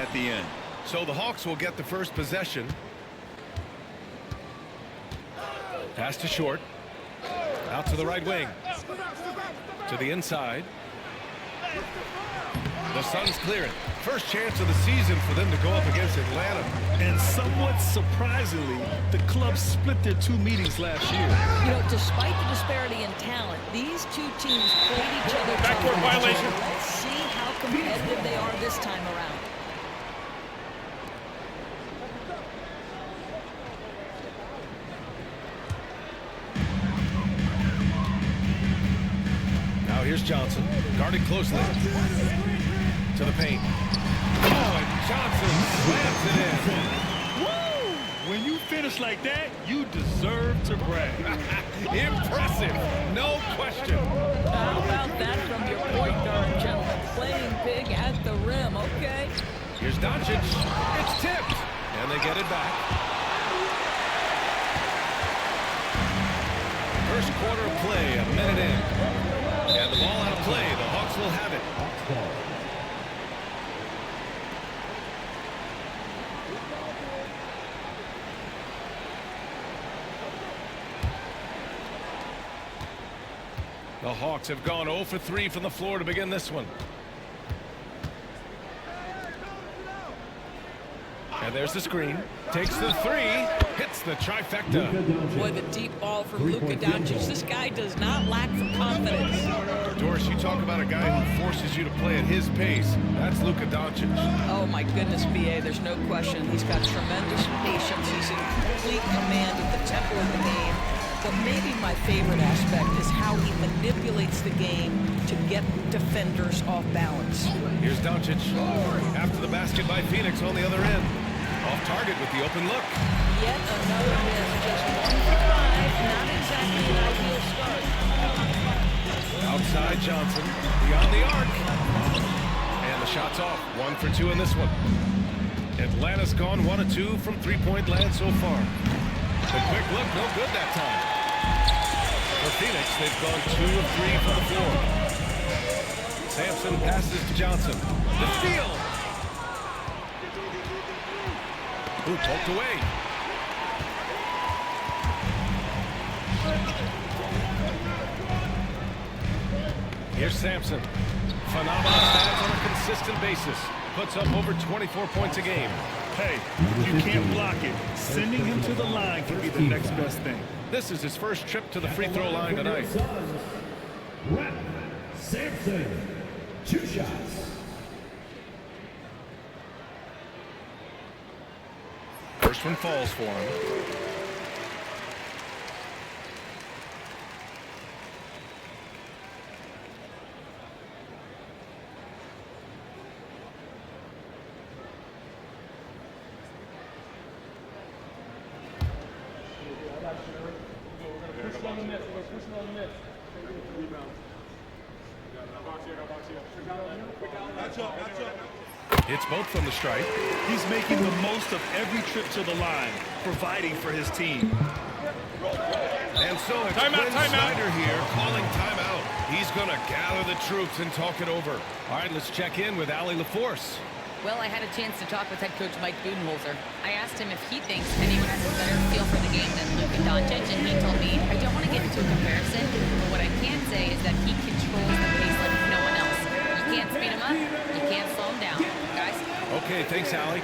at the end. So the Hawks will get the first possession. Pass to short. Out to the right wing. To the inside. The Suns clear it. First chance of the season for them to go up against Atlanta. And somewhat surprisingly, the club split their two meetings last year. You know, despite the disparity in talent, these two teams played each other. Backcourt violation. Let's see how competitive they are this time around. Now here's Johnson, guarded closely. To the paint. Oh, and Johnson slams it in. Woo! When you finish like that, you deserve to brag. Impressive, no question. How about that from your point guard, gentlemen? Playing big at the rim, okay? Here's Doncic. It's tipped. And they get it back. First quarter of play, a minute in. And the ball out of play. The Hawks will have it. The Hawks have gone 0 for 3 from the floor to begin this one. And there's the screen. Takes the three. Hits the trifecta. Boy, the deep ball from Luka Doncic. This guy does not lack for confidence. Doris, you talk about a guy who forces you to play at his pace. That's Luka Doncic. Oh, my goodness, B.A., there's no question. He's got tremendous patience. He's in complete command of the tempo of the game. But maybe my favorite aspect is how he manipulates the game to get defenders off balance. Here's Doncic. After the basket by Phoenix on the other end. Off target with the open look. Yet another miss. Just 1 for 5. Not exactly an ideal start. Outside Johnson. Beyond the arc. And the shot's off. 1 for 2 in this one. Atlanta's gone 1 of 2 from three-point land so far. The quick look, no good that time. For Phoenix, they've gone 2 of 3 from the floor. Sampson passes to Johnson. The steal. Ooh, poked away. Here's Sampson. Phenomenal stats on a consistent basis. Puts up over 24 points a game. Hey, you can't block it. Sending him to the line can be the next best thing. This is his first trip to the free throw line tonight. Rep Sampson, 2 shots. First one falls for him. It's both from the stripe. He's making the most of every trip to the line, providing for his team. And so it's Quinn Snyder here calling timeout. He's going to gather the troops and talk it over. All right, let's check in with Allie LaForce. Well, I had a chance to talk with head coach Mike Budenholzer. I asked him if he thinks anyone has a better feel for the game than Luka Doncic, and he told me, I don't want to get into a comparison, but what I can say is that he controls the pace like no one else. You can't speed him up, you can't slow him down. Guys? Okay, thanks, Allie.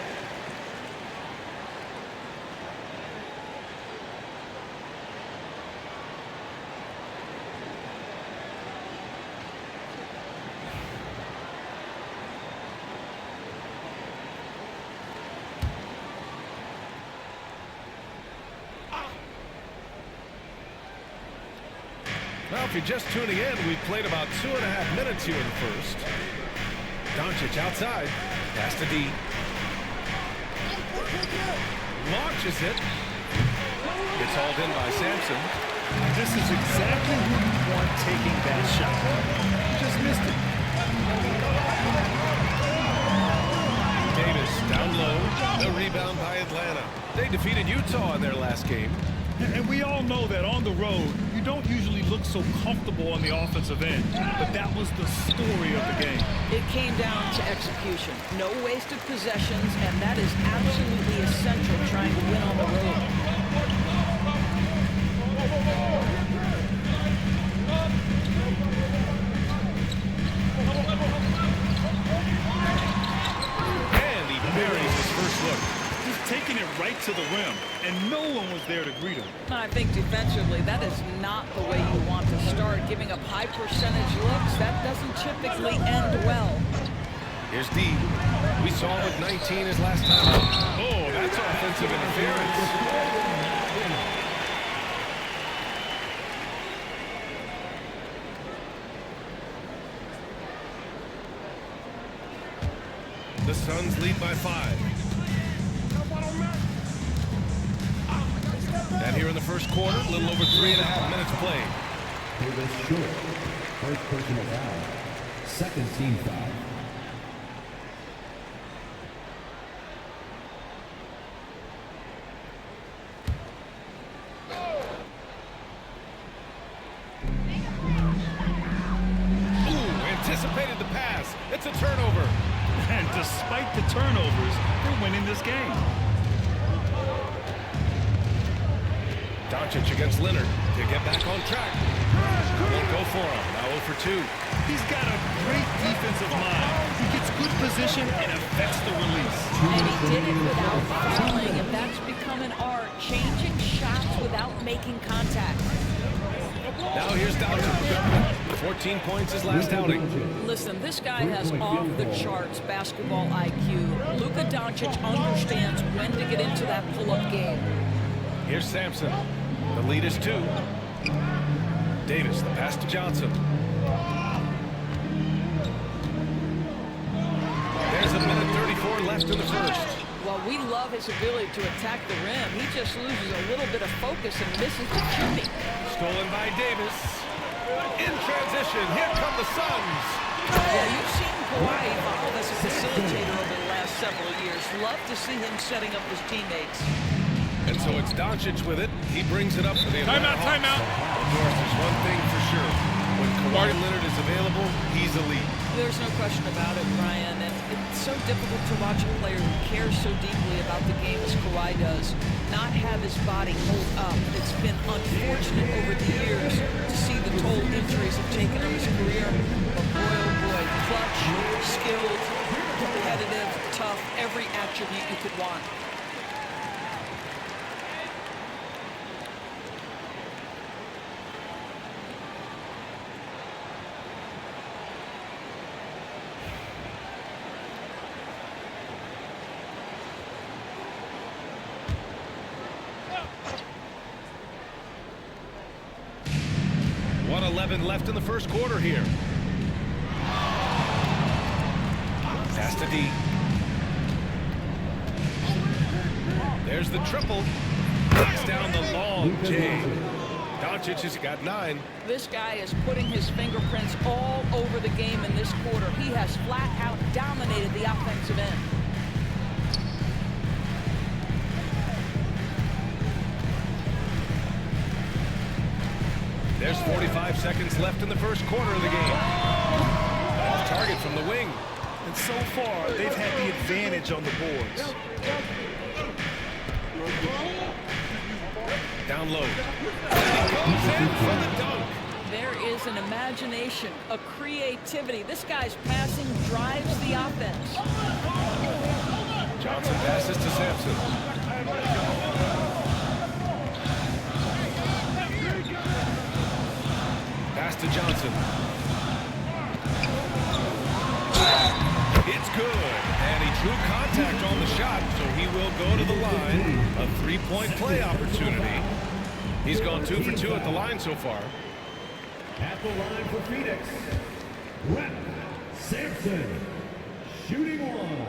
Well, if you're just tuning in, we've played about 2.5 minutes here in the first. Doncic outside. Pass to D. Launches it. It's hauled in by Sampson. This is exactly who you want taking that shot. He just missed it. Davis down low. The rebound by Atlanta. They defeated Utah in their last game. And we all know that on the road, you don't usually look so comfortable on the offensive end. But that was the story of the game. came down to execution. No wasted possessions, and that is absolutely essential trying to win on the road. And he buries his first look. Just taking it right to the rim, and no one was there to greet him. I think defensively, that is not the way you want to start. Giving up high percentage looks, that doesn't typically end well. Here's D. We saw him with 19 his last time out. Oh, that's offensive interference. The Suns lead by 5. And here in the first quarter, a little over 3.5 minutes played. Davis short. First personal foul. Second team foul. Anticipated the pass. It's a turnover. And despite the turnovers, they're winning this game. Doncic against Leonard to get back on track. Won't go for him. Now 0 for 2. He's got a great defensive mind. He gets good position and affects the release. And he did it without fouling, and that's become an art. Changing shots without making contact. Now here's Doncic. 14 points his last outing. Listen, this guy has off-the-charts basketball IQ. Luka Doncic understands when to get into that pull-up game. Here's Sampson. The lead is 2. Davis, the pass to Johnson. There's a minute 34 left in the first. Well, we love his ability to attack the rim. He just loses a little bit of focus and misses the shooting. Stolen by Davis. In transition, here come the Suns. Yeah, you've seen Kawhi evolve as a facilitator over the last several years. Love to see him setting up his teammates. And so it's Doncic with it. He brings it up for the Atlanta Hawks. Timeout. Of course, there's one thing for sure. When Kawhi Leonard is available, he's elite. There's no question about it, Brian. And it's so difficult to watch a player who cares so deeply about the game as Kawhi does not have his body hold up. It's been unfortunate over the years to see the toll injuries have taken on his career. But boy, oh boy, clutch, skilled, competitive, tough, every attribute you could want. Left in the first quarter here. Pass to D. There's the triple. Knocks down the long J. Doncic has got 9. This guy is putting his fingerprints all over the game in this quarter. He has flat out dominated the offensive end. There's 45 seconds left in the first quarter of the game. Off target from the wing. And so far, they've had the advantage on the boards. Down low. And he goes in for the dunk. There is an imagination, a creativity. This guy's passing drives the offense. Johnson passes to Sampson. Pass to Johnson. It's good. And he drew contact on the shot, so he will go to the line. A 3-point play opportunity. He's gone 2 for 2 at the line so far. At the line for Phoenix, Rep Sampson, shooting 1.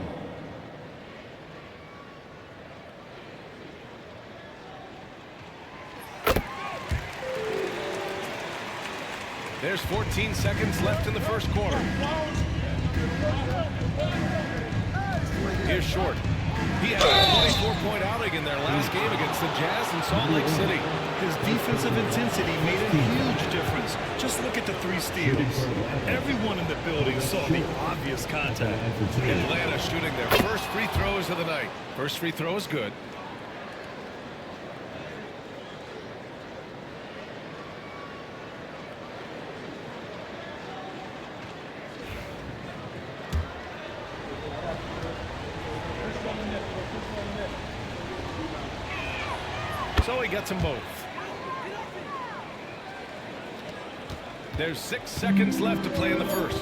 There's 14 seconds left in the first quarter. Here's Short. He had a 24-point outing in their last game against the Jazz in Salt Lake City. His defensive intensity made a huge difference. Just look at the 3 steals. Everyone in the building saw the obvious contact. Atlanta shooting their first free throws of the night. First free throw is good. So he gets them both. There's 6 seconds left to play in the first.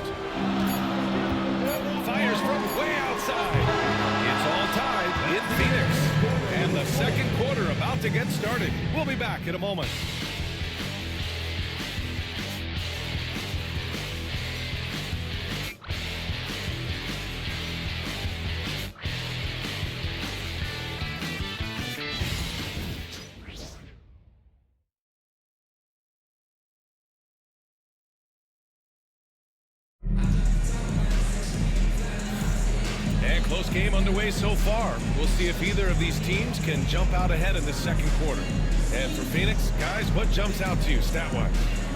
Fires from way outside. It's all tied in Phoenix. And the second quarter about to get started. We'll be back in a moment. Close game underway so far. We'll see if either of these teams can jump out ahead in the second quarter. And for Phoenix, guys, what jumps out to you stat-wise?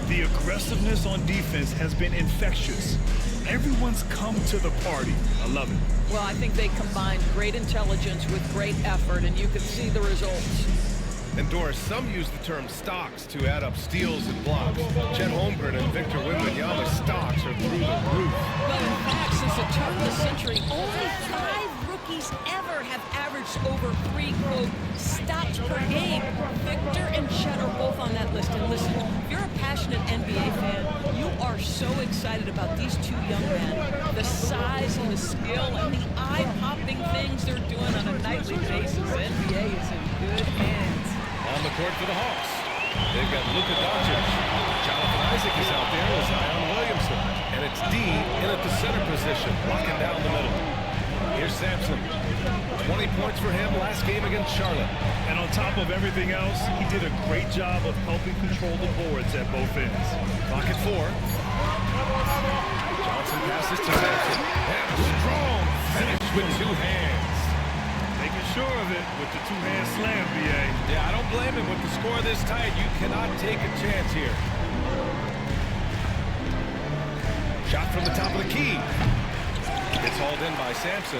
The aggressiveness on defense has been infectious. Everyone's come to the party. I love it. Well, I think they combined great intelligence with great effort, and you can see the results. And Doris, some use the term stocks to add up steals and blocks. Chet Holmgren and Victor Wembanyama's stocks are through the roof. Well, in fact, since the turn of the century, only 5 rookies ever have averaged over 3, quote, stops per game. Victor and Chet are both on that list. And listen, if you're a passionate NBA fan, you are so excited about these 2 young men. The size and the skill and the eye-popping things they're doing on a nightly basis. The NBA is in good hands. On the court for the Hawks. They've got Luka Doncic. Jonathan Isaac is out there with Zion Williamson. And it's D in at the center position, locking down the middle. Here's Sampson. 20 points for him last game against Charlotte. And on top of everything else, he did a great job of helping control the boards at both ends. Clock at 4. Johnson passes to Sampson. And a strong finish with 2 hands. Making sure of it with the 2-hand slam, B.A. Yeah, I don't blame him. With the score this tight, you cannot take a chance here. Shot from the top of the key. It's hauled in by Sampson.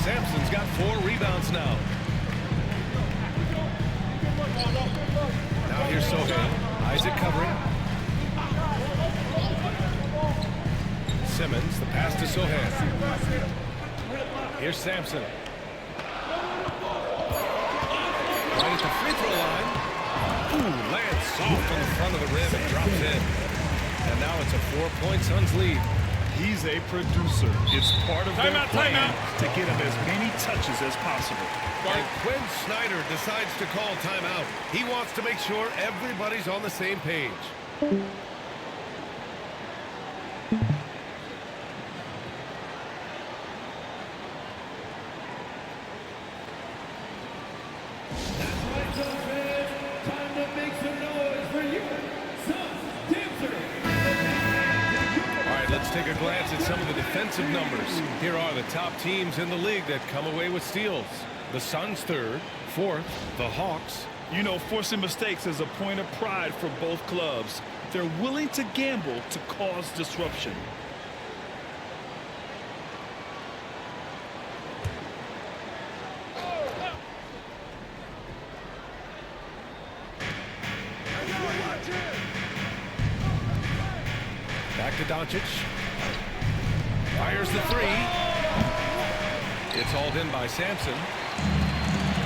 Sampson's got 4 rebounds now. Now here's Sohan. Isaac covering. Simmons, the pass to Sohan. Here's Sampson. Right at the free throw line. Ooh, lands soft on the front of the rim and drops in. And now it's a 4-point Suns lead. He's a producer. It's part of their plan to get him as many touches as possible. And Quinn Snyder decides to call timeout. He wants to make sure everybody's on the same page. Take a glance at some of the defensive numbers. Here are the top teams in the league that come away with steals. The Suns 3rd, 4th, the Hawks. You know, forcing mistakes is a point of pride for both clubs. They're willing to gamble to cause disruption. Back to Doncic. Fires the 3. It's hauled in by Sampson.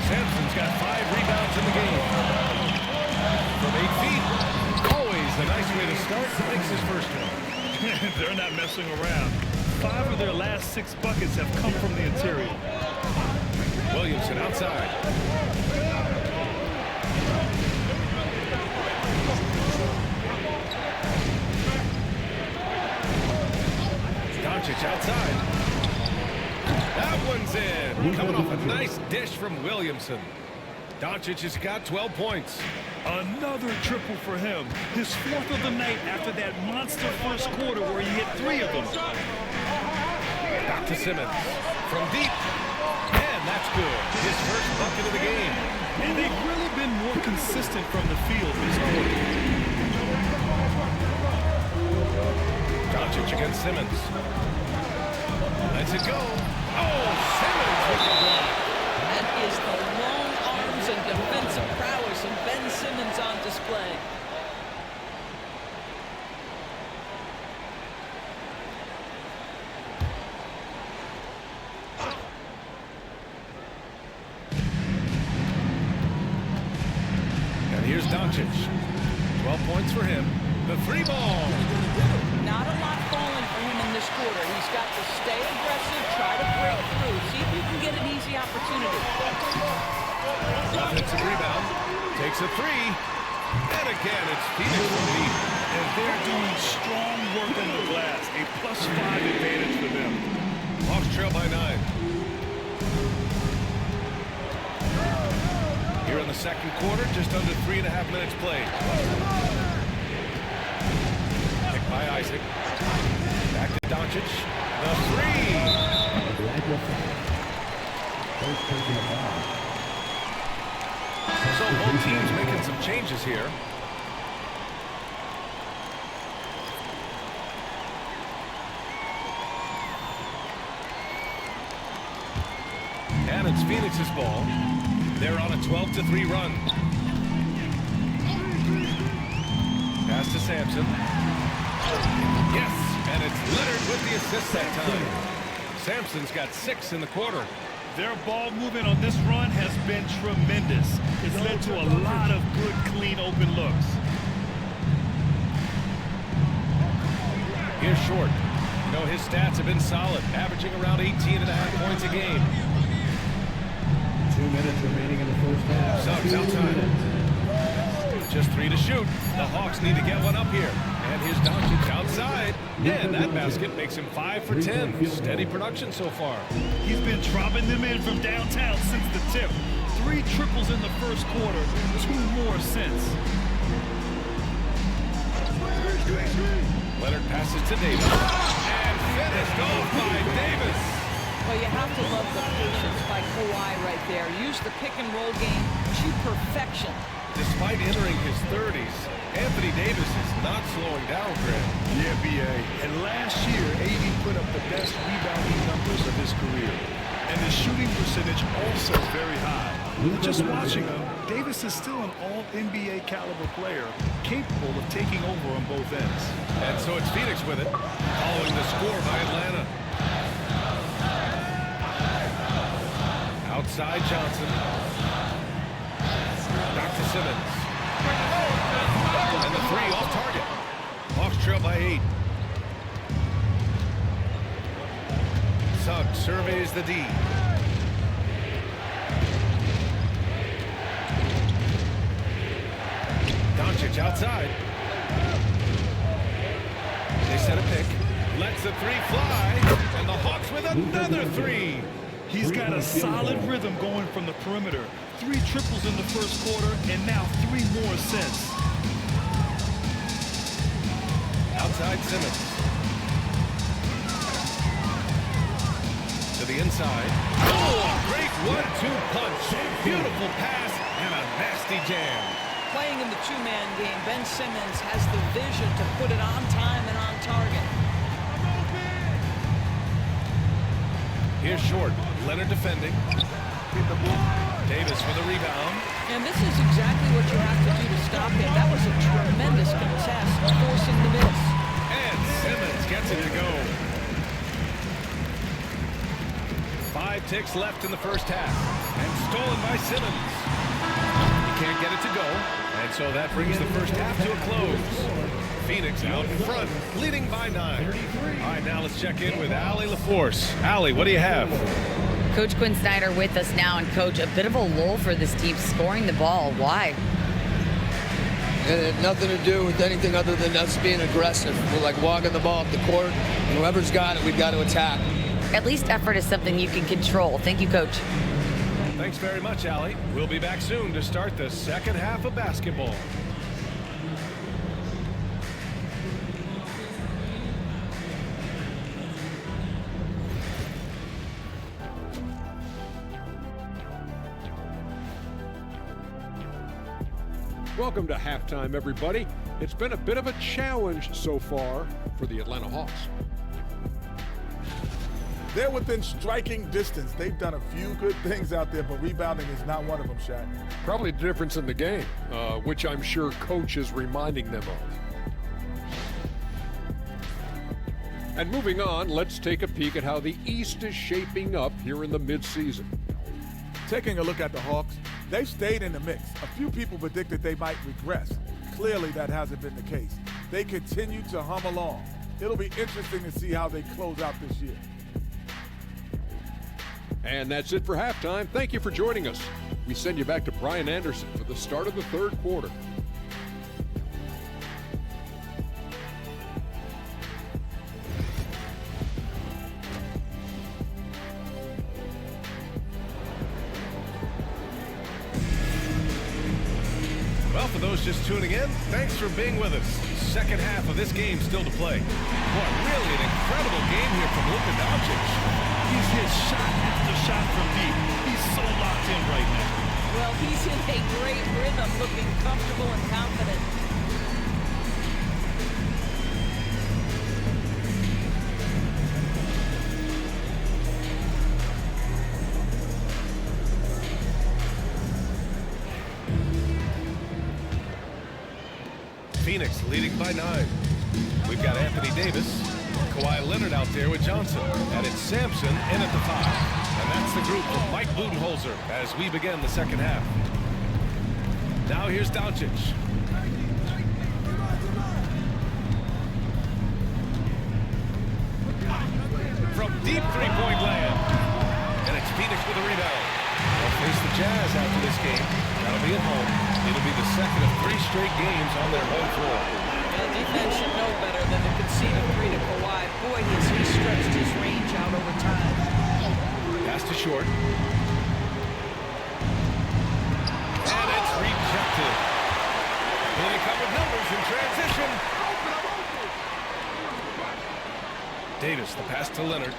Sampson's got 5 rebounds in the game. From 8 feet. Always a nice way to start. Makes his first one. They're not messing around. 5 of their last 6 buckets have come from the interior. Williamson outside. Doncic outside. That one's in. Coming off a nice dish from Williamson. Doncic has got 12 points. Another triple for him. His 4th of the night after that monster first quarter where he hit 3 of them. Back to Simmons. From deep. And that's good. His first bucket of the game. And they've really been more consistent from the field this quarter. Doncic against Simmons. Lets it go. Oh, Simmons with the block. That is the long arms and defensive prowess of Ben Simmons on display. And here's Doncic. 12 points for him. The three ball. Not a lot falling for him in this quarter. He's got to stay aggressive, try to break through, see if he can get an easy opportunity. Offensive rebound. Takes a three. And again, it's Phoenix from deep. And they're doing strong work on the glass. A +5 advantage for them. Hawks trail by 9. Here in the second quarter, just under 3.5 minutes played. Picked by Isaac. Back to Doncic. The three. First personal foul. So both teams making some changes here. And it's Phoenix's ball. They're on a 12-3 run. Pass to Sampson. Yes, and it's Leonard with the assist that time. Sampson's got 6 in the quarter. Their ball movement on this run has been tremendous. It's led to a lot of good, clean, open looks. Here's Short. You know, his stats have been solid, averaging around 18.5 points a game. 2 minutes remaining in the first half. Suggs outside. Just 3 to shoot. The Hawks need to get one up here. And here's Doncic outside. And that basket makes him 5 for 10. Steady production so far. He's been dropping them in from downtown since the tip. 3 triples in the first quarter, 2 more since. Leonard passes to Davis. And finished off by Davis. Well, you have to love the patience by Kawhi right there. Use the pick-and-roll game to perfection. Despite entering his 30s, Anthony Davis is not slowing down, Grant. Yeah, B.A. And last year, AD put up the best rebounding numbers of his career. And the shooting percentage also very high. Just watching him, Davis is still an all-NBA caliber player, capable of taking over on both ends. And so it's Phoenix with it, following the score by Atlanta. Outside Johnson. Back to Simmons. And the three off target. Hawks trail by 8. Suggs surveys the D. Doncic outside. They set a pick. Lets the three fly. And the Hawks with another three. He's got a solid rhythm going from the perimeter. 3 triples in the first quarter, and now 3 more since. Outside Simmons. To the inside. Oh, a great 1-2 punch. Beautiful pass and a nasty jam. Playing in the two-man game, Ben Simmons has the vision to put it on time and on target. Here's Short. Leonard defending. Davis for the rebound. And this is exactly what you have to do to stop him. That was a tremendous contest, forcing the miss. And Simmons gets it to go. 5 ticks left in the first half. And stolen by Simmons. He can't get it to go. And so that brings the first half to a close. Phoenix out in front, leading by 9. All right, now let's check in with Allie LaForce. Allie, what do you have? Coach Quinn Snyder with us now, and Coach, a bit of a lull for this team scoring the ball. Why? It had nothing to do with anything other than us being aggressive. We're like walking the ball up the court, and whoever's got it, we've got to attack. At least effort is something you can control. Thank you, Coach. Thanks very much, Allie. We'll be back soon to start the second half of basketball. Welcome to halftime, everybody. It's been a bit of a challenge so far for the Atlanta Hawks. They're within striking distance. They've done a few good things out there, but rebounding is not one of them, Shaq. Probably the difference in the game, which I'm sure Coach is reminding them of. And moving on, let's take a peek at how the East is shaping up here in the midseason. Taking a look at the Hawks, they've stayed in the mix. A few people predicted they might regress. Clearly, that hasn't been the case. They continue to hum along. It'll be interesting to see how they close out this year. And that's it for halftime. Thank you for joining us. We send you back to Brian Anderson for the start of the third quarter. Well, for those just tuning in, thanks for being with us. Second half of this game still to play. Boy, really an incredible game here from Luka Doncic. He's hit shot after shot from deep. He's so locked in right now. Well, he's in a great rhythm, looking comfortable and confident. Phoenix leading by 9. We've got Anthony Davis, Kawhi Leonard out there with Johnson, and it's Sampson in at the 5. And that's the group from Mike Budenholzer as we begin the second half. Now here's Doncic. From deep three-point land. And it's Phoenix with a rebound. They'll face the Jazz after this game. That'll be at home. It'll be the second of 3 straight games on their home floor. And defense should know better than to concede a 3 to Kawhi. Boy, has he stretched his range out over time. Pass to Short. And it's rejected. Pulling covered numbers in transition. Davis, the pass to Leonard.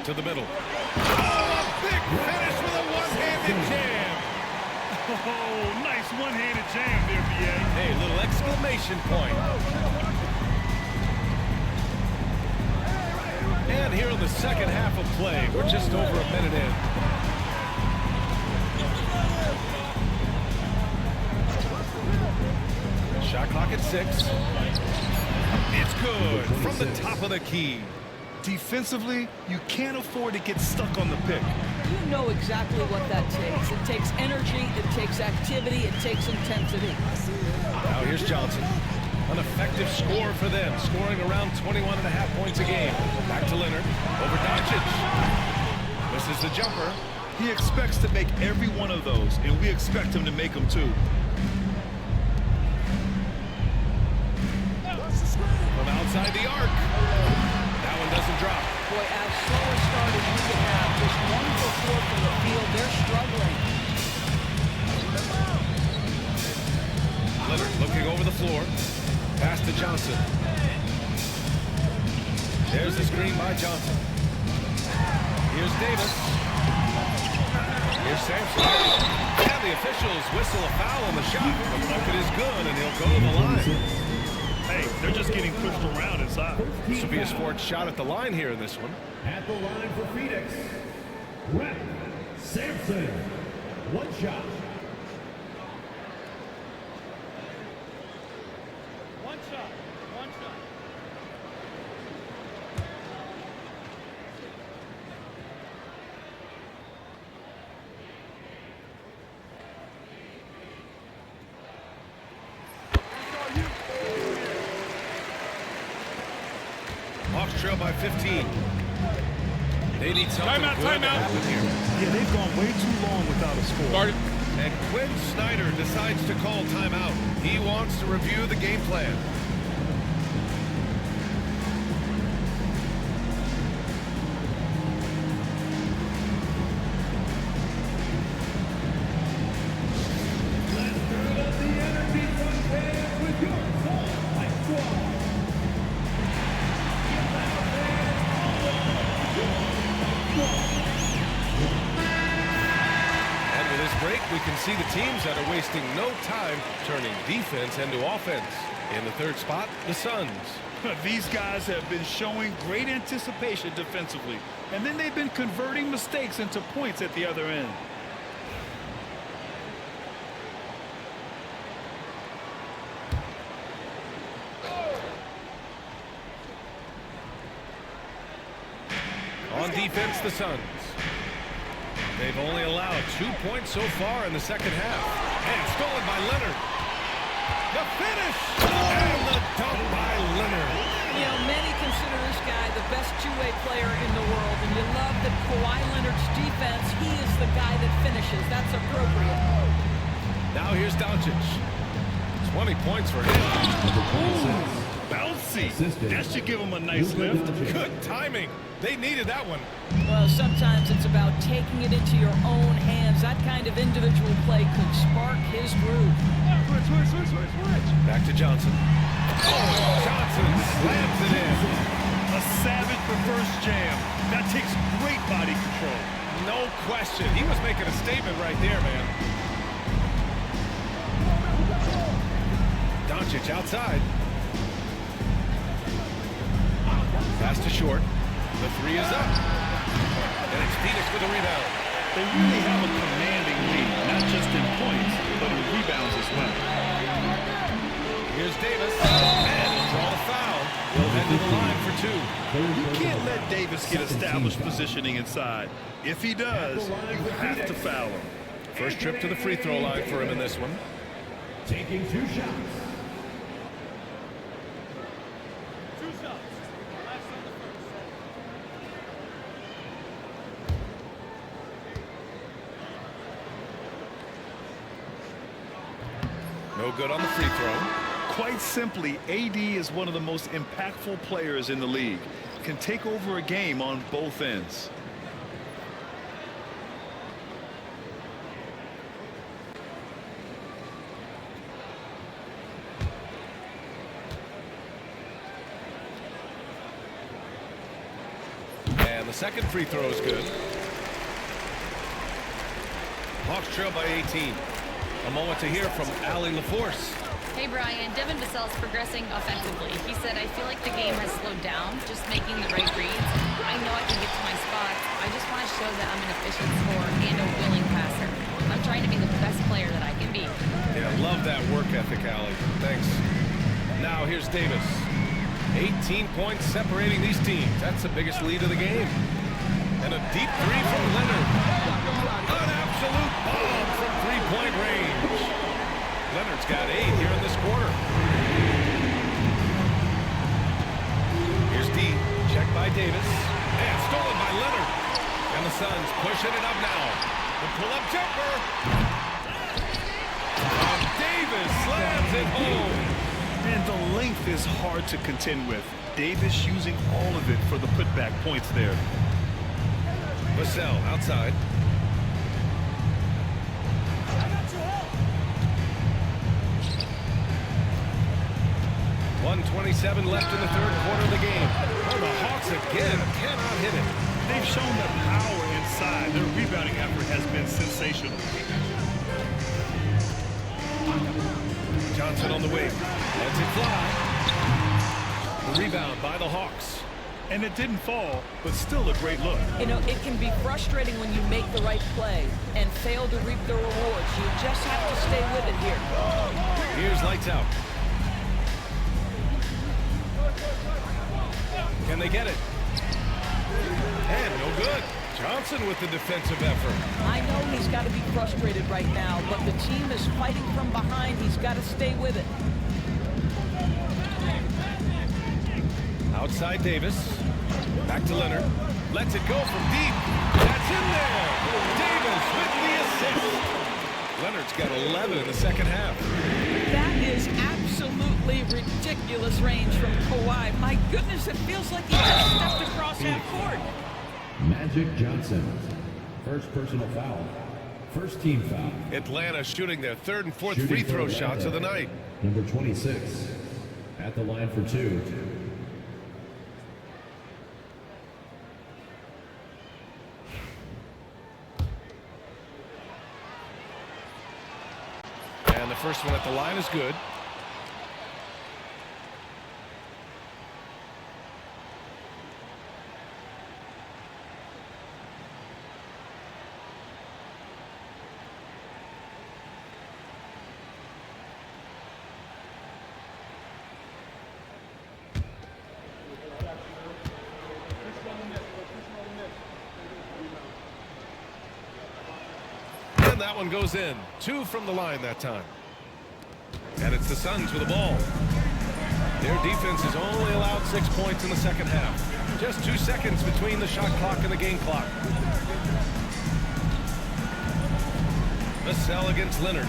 To the middle. Oh, a big finish with a one-handed jam. Oh, nice one-handed jam there, B.A. Hey, little exclamation point. And here in the second half of play, we're just over a minute in. Shot clock at 6. It's good from the top of the key. Defensively, you can't afford to get stuck on the pick. You know exactly what that takes. It takes energy, it takes activity, it takes intensity. Now here's Johnson. An effective score for them, scoring around 21.5 points a game. Back to Leonard. Over Doncic. Misses the jumper. He expects to make every one of those, and we expect him to make them too. From outside the arc. That one doesn't drop. Boy, as slow a start as you can have, just 1 for 4 from the field, they're struggling. Leonard looking over the floor. Pass to Johnson. There's the screen by Johnson. Here's Davis. Here's Sampson. And the officials whistle a foul on the shot. The bucket is good, and he'll go to the line. Hey, they're just getting pushed around inside. This will be a sports shot at the line here in this one. At the line for Phoenix, Rep Sampson. One shot. One shot. Hawks trail by 15. They need something good to happen here. Yeah, they've gone way too long without a score. And Quinn Snyder decides to call timeout. He wants to review the game plan. we can see the teams that are wasting no time turning defense into offense. In the third spot, the Suns. These guys have been showing great anticipation defensively, and then they've been converting mistakes into points at the other end. On defense, the Suns. They've only allowed 2 points so far in the second half. And stolen by Leonard. The finish! And the dunk by Leonard. You know, many consider this guy the best two-way player in the world, and you love that Kawhi Leonard's defense, he is the guy that finishes. That's appropriate. Now here's Doncic. 20 points for him. Bouncy. That should give him a nice lift. Good timing. They needed that one. Well, sometimes it's about taking it into your own hands. That kind of individual play could spark his groove. Switch. Back to Johnson. Oh, Johnson slams it in. A savage reverse jam. That takes great body control. No question. He was making a statement right there, man. Doncic outside. Pass to short. The three is up. And it's Phoenix with a rebound. They really have a commanding lead, not just in points, but in rebounds as well. Here's Davis. And he'll draw the foul. He'll head to the line for two. You can't let Davis get established positioning inside. If he does, you have to foul him. First trip to the free throw line for him in this one. Taking 2 shots. No good on the free throw. Quite simply, AD is one of the most impactful players in the league. Can take over a game on both ends. And the second free throw is good. Hawks trail by 18. A moment to hear from Allie LaForce. Hey, Brian. Devin Vassell's progressing offensively. He said, I feel like the game has slowed down, just making the right reads. I know I can get to my spots. I just want to show that I'm an efficient scorer and a willing passer. I'm trying to be the best player that I can be. Yeah, love that work ethic, Allie. Thanks. Now here's Davis. 18 points separating these teams. That's the biggest lead of the game. And a deep three from Leonard. An absolute bomb from three-point range. Leonard's got 8 here in this quarter. Here's D. Checked by Davis. And stolen by Leonard. And the Suns pushing it up now. The pull-up jumper. And Davis slams it home. And the length is hard to contend with. Davis using all of it for the putback points there. Vassell outside. .127 left in the third quarter of the game. Oh, the Hawks again cannot hit it. They've shown the power inside. Their rebounding effort has been sensational. Johnson on the wing. Lets it fly. The rebound by the Hawks. And it didn't fall, but still a great look. You know, it can be frustrating when you make the right play and fail to reap the rewards. You just have to stay with it here. Here's lights out. Can they get it? And no good. Johnson with the defensive effort. I know he's got to be frustrated right now, but the team is fighting from behind. He's got to stay with it. Outside Davis. Back to Leonard. Lets it go from deep. That's in there. Davis with the assist. Leonard's got 11 in the second half. That is absolutely ridiculous range from Kawhi. My goodness, it feels like he just stepped across half court. Magic Johnson. First personal foul. First team foul. Atlanta shooting their third and fourth Shooting free for throw Atlanta. shots of the night. Number 26. At the line for 2. the first one at the line is good. And that one goes in. 2 from the line that time. And it's the Suns with the ball. Their defense has only allowed 6 points in the second half. Just 2 seconds between the shot clock and the game clock. Vassell against Leonard.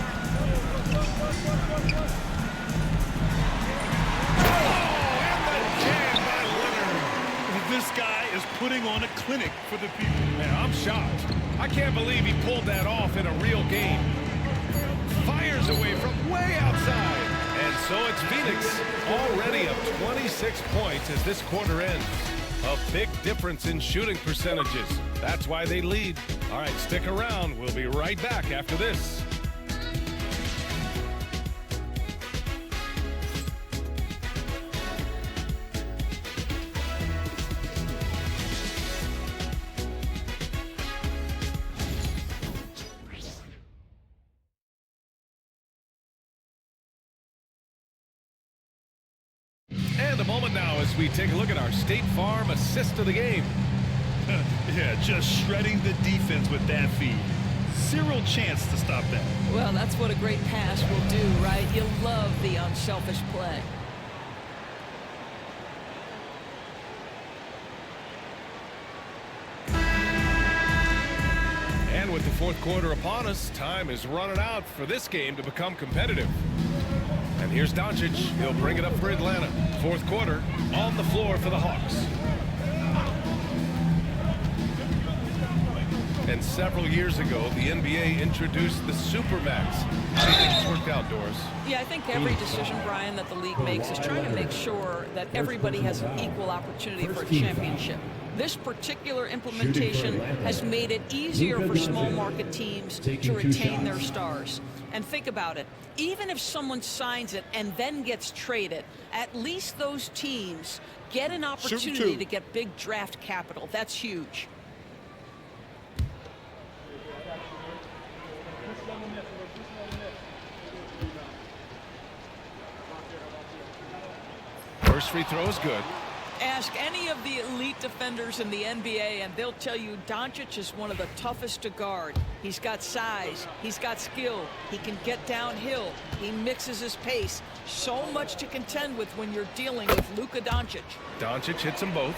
This guy is putting on a clinic for the people. Man, I'm shocked. I can't believe he pulled that off in a real game. Fires away from way outside. And so it's Phoenix already up 26 points as this quarter ends. A big difference in shooting percentages. That's why they lead. All right, stick around. We'll be right back after this. And a moment now as we take a look at our State Farm assist of the game. Yeah, just shredding the defense with that feed. Zero chance to stop that. Well, that's what a great pass will do, right? You love the unselfish play. And with the fourth quarter upon us, time is running out for this game to become competitive. And here's Doncic. He'll bring it up for Atlanta. Fourth quarter on the floor for the Hawks. And several years ago, the NBA introduced the Supermax. How do you think it's worked out, Doris? Yeah, I think every decision, Brian, that the league makes is trying to make sure that everybody has an equal opportunity for a championship. This particular implementation has made it easier for small market teams to retain their stars. And think about it. Even if someone signs it and then gets traded, at least those teams get an opportunity to get big draft capital. That's huge. First free throw is good. Ask any of the elite defenders in the NBA and they'll tell you Doncic is one of the toughest to guard. He's got size, he's got skill, he can get downhill, he mixes his pace. So much to contend with when you're dealing with Luka Doncic. Doncic hits them both.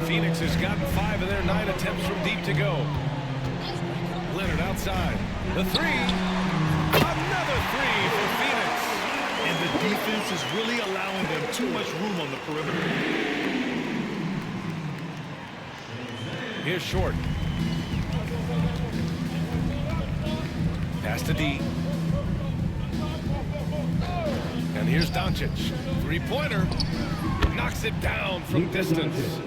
Phoenix has gotten 5 of their 9 attempts from deep to go. Leonard outside. The three. Another three for Phoenix. And the defense is really allowing them too much room on the perimeter. Here's Short. Pass to D. And here's Doncic. Three-pointer. Knocks it down from distance.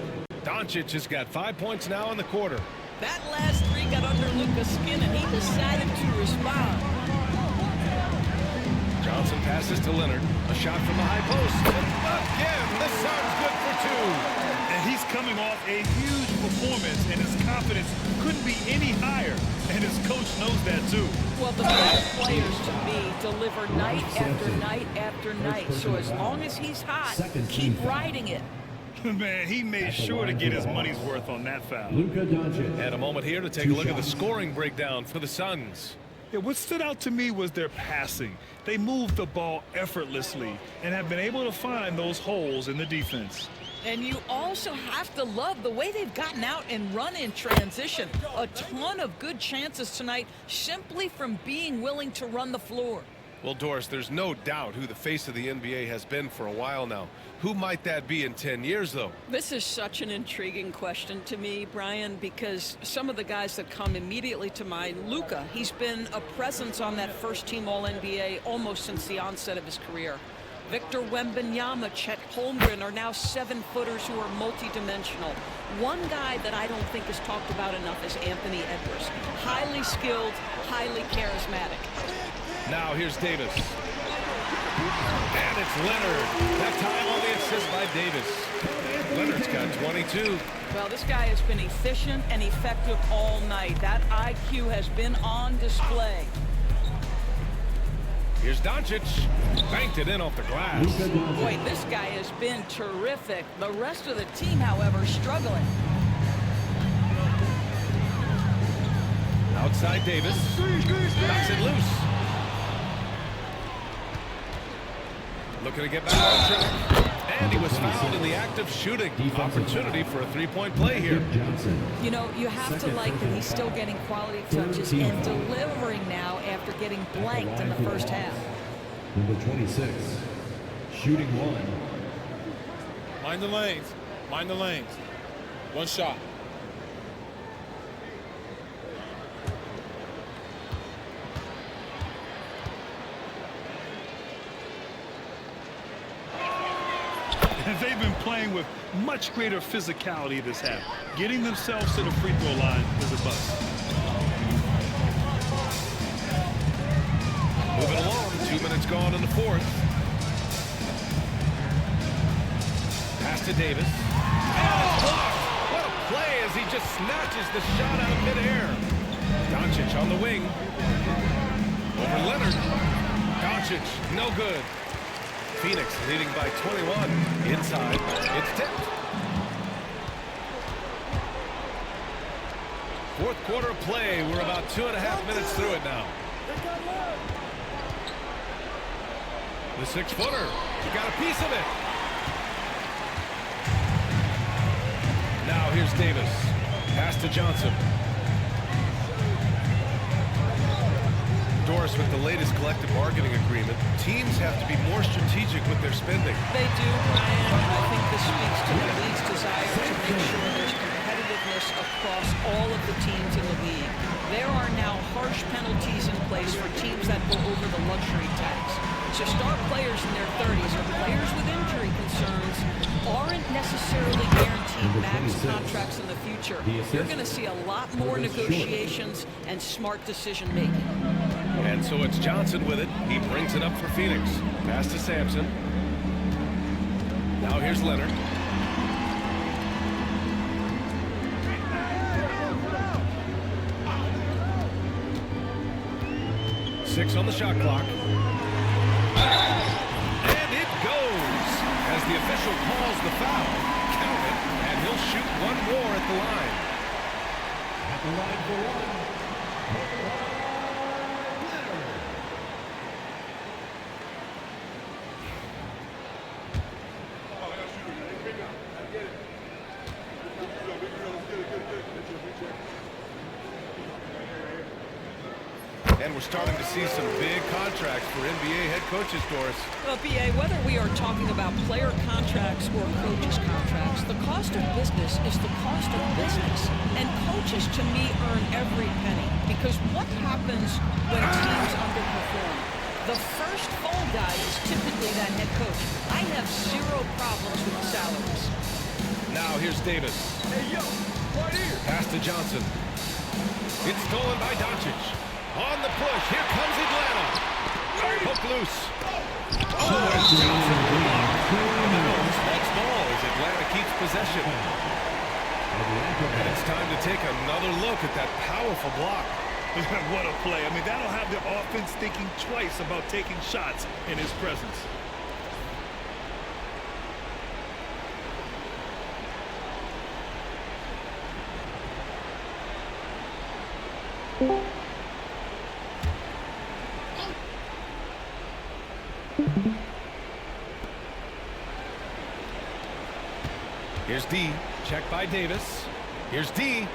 Doncic has got 5 points now in the quarter. That last three got under Luka's skin and he decided to respond. Johnson passes to Leonard. A shot from the high post. Again, the Suns good for 2. And he's coming off a huge performance, and his confidence couldn't be any higher. And his coach knows that, too. Well, the best players, to me, deliver night after night after night. So as long as he's hot, keep riding it. Man, he made sure to get his money's worth on that foul. And a moment here to take a look at the scoring breakdown for the Suns. Yeah, what stood out to me was their passing. They moved the ball effortlessly and have been able to find those holes in the defense. And you also have to love the way they've gotten out and run in transition. A ton of good chances tonight simply from being willing to run the floor. Well, Doris, there's no doubt who the face of the NBA has been for a while now. Who might that be in 10 years, though? This is such an intriguing question to me, Brian, because some of the guys that come immediately to mind, Luka, he's been a presence on that first-team All-NBA almost since the onset of his career. Victor Wembanyama, Chet Holmgren are now 7-footers who are multidimensional. One guy that I don't think is talked about enough is Anthony Edwards. Highly skilled, highly charismatic. Now here's Davis. And it's Leonard. That time on the assist by Davis. Leonard's got 22. Well, this guy has been efficient and effective all night. That IQ has been on display. Here's Doncic. Banked it in off the glass. Boy, this guy has been terrific. The rest of the team, however, struggling. Outside Davis. Knocks it loose. Looking to get back on track. And he was fouled in the act of shooting. Opportunity for a three-point play here. You know, you have to like that he's still getting quality touches and delivering now after getting blanked in the first half. Number 26, shooting one. Mind the lanes. Mind the lanes. One shot. They've been playing with much greater physicality this half. Getting themselves to the free throw line is a bust. Moving along, 2 minutes gone in the fourth. Pass to Davis. And it's blocked. What a play as he just snatches the shot out of midair. Doncic on the wing. Over Leonard. Doncic, no good. Phoenix leading by 21. Inside, it's tipped. Fourth quarter play. We're about 2.5 minutes through it now. The 6-footer. Got a piece of it. Now here's Davis. Pass to Johnson. Doris, with the latest collective bargaining agreement, teams have to be more strategic with their spending. They do, Brian. I think this speaks to the league's desire to make sure there's competitiveness across all of the teams in the league. There are now harsh penalties in place for teams that go over the luxury tax. So star players in their 30s or players with injury concerns aren't necessarily guaranteed max contracts in the future. You're going to see a lot more negotiations and smart decision making. And so it's Johnson with it. He brings it up for Phoenix. Pass to Sampson. Now here's Leonard. Six on the shot clock. And it goes as the official calls the foul. Count it, and he'll shoot one more at the line. At the line for one. And we're starting to see some big contracts for NBA head coaches, Doris. Well, B.A., whether we are talking about player contracts or coaches' contracts, the cost of business is the cost of business. And coaches, to me, earn every penny. Because what happens when teams underperform? The first fall guy is typically that head coach. I have zero problems with the salaries. Now here's Davis. Hey, yo, right here. Pass to Johnson. It's stolen by Doncic. On the push, here comes Atlanta. Hook loose. Oh, and Johnson blocked. Next ball as Atlanta keeps possession. And it's time to take another look at that powerful block. What a play. I mean, that'll have the offense thinking twice about taking shots in his presence. Here's D. Check by Davis. Here's D.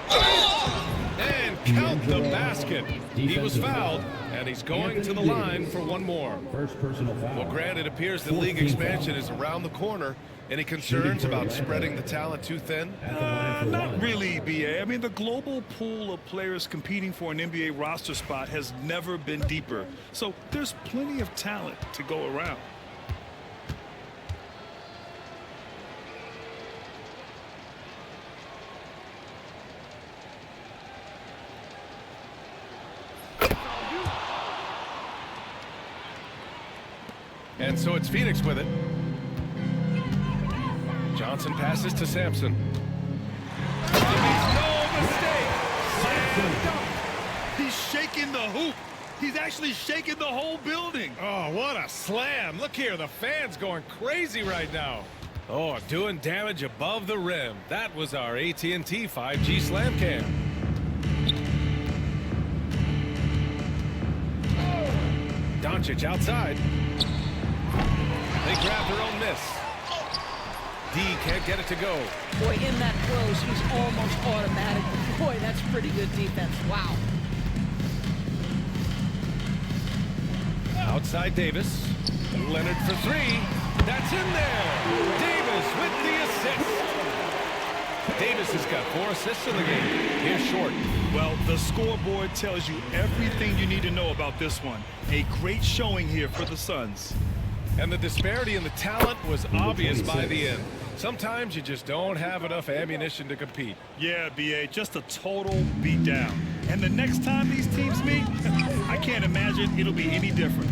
And count the basket. He was fouled, and he's going to the line for one more. First personal foul. Well, Grant, it appears the league expansion is around the corner. Any concerns about spreading the talent too thin? Not really, B.A. I mean, the global pool of players competing for an NBA roster spot has never been deeper. So there's plenty of talent to go around. And so it's Phoenix with it. Johnson passes to Sampson. He makes no mistake. Slam dunk. He's shaking the hoop. He's actually shaking the whole building. Oh, what a slam. Look here, the fans going crazy right now. Oh, doing damage above the rim. That was our AT&T 5G Slam Cam. Doncic outside. They grab their own miss. D can't get it to go. Boy, in that close, he's almost automatic. Boy, that's pretty good defense. Wow. Outside Davis. Leonard for three. That's in there. Davis with the assist. Davis has got 4 assists in the game. Here's Short. Well, the scoreboard tells you everything you need to know about this one. A great showing here for the Suns. And the disparity in the talent was obvious by the end. Sometimes you just don't have enough ammunition to compete. Yeah, B.A., just a total beatdown. And the next time these teams meet, I can't imagine it'll be any different.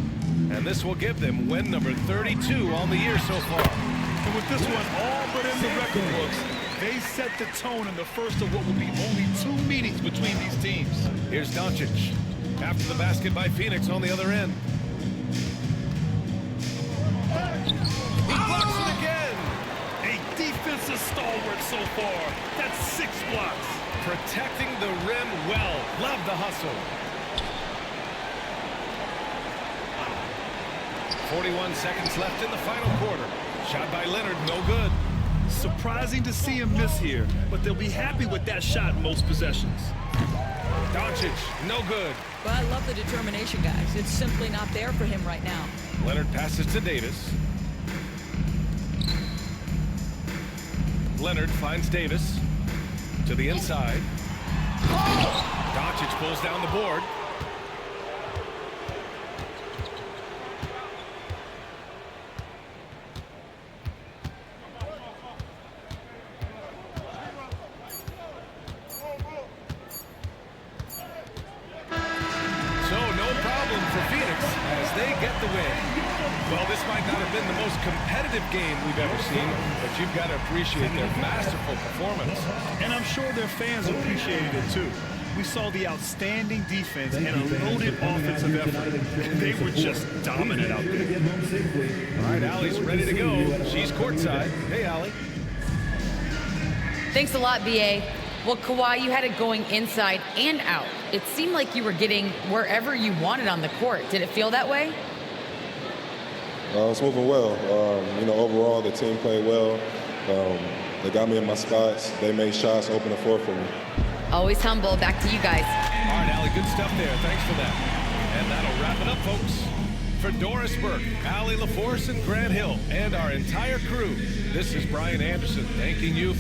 And this will give them win number 32 on the year so far. And with this one all but in the record books, they set the tone in the first of what will be only 2 meetings between these teams. Here's Doncic. After the basket by Phoenix on the other end. He blocks it again. A defensive stalwart so far. That's 6 blocks. Protecting the rim well. Love the hustle. 41 seconds left in the final quarter. Shot by Leonard, no good. Surprising to see him miss here, but they'll be happy with that shot most possessions. Doncic, no good. But I love the determination, guys. It's simply not there for him right now. Leonard passes to Davis. Leonard finds Davis to the inside. Doncic pulls down the board. Well, this might not have been the most competitive game we've ever seen, but you've got to appreciate their masterful performance. And I'm sure their fans appreciated it too. We saw the outstanding defense and a loaded offensive effort. They were just dominant out there. All right, Allie's ready to go. She's courtside. Hey, Allie. Thanks a lot, B.A. Well, Kawhi, you had it going inside and out. It seemed like you were getting wherever you wanted on the court. Did it feel that way? It's moving well. Overall, the team played well. They got me in my spots. They made shots, open the floor for me. Always humble. Back to you guys. All right, Allie, good stuff there. Thanks for that. And that'll wrap it up, folks. For Doris Burke, Allie LaForce, and Grant Hill, and our entire crew, this is Brian Anderson thanking you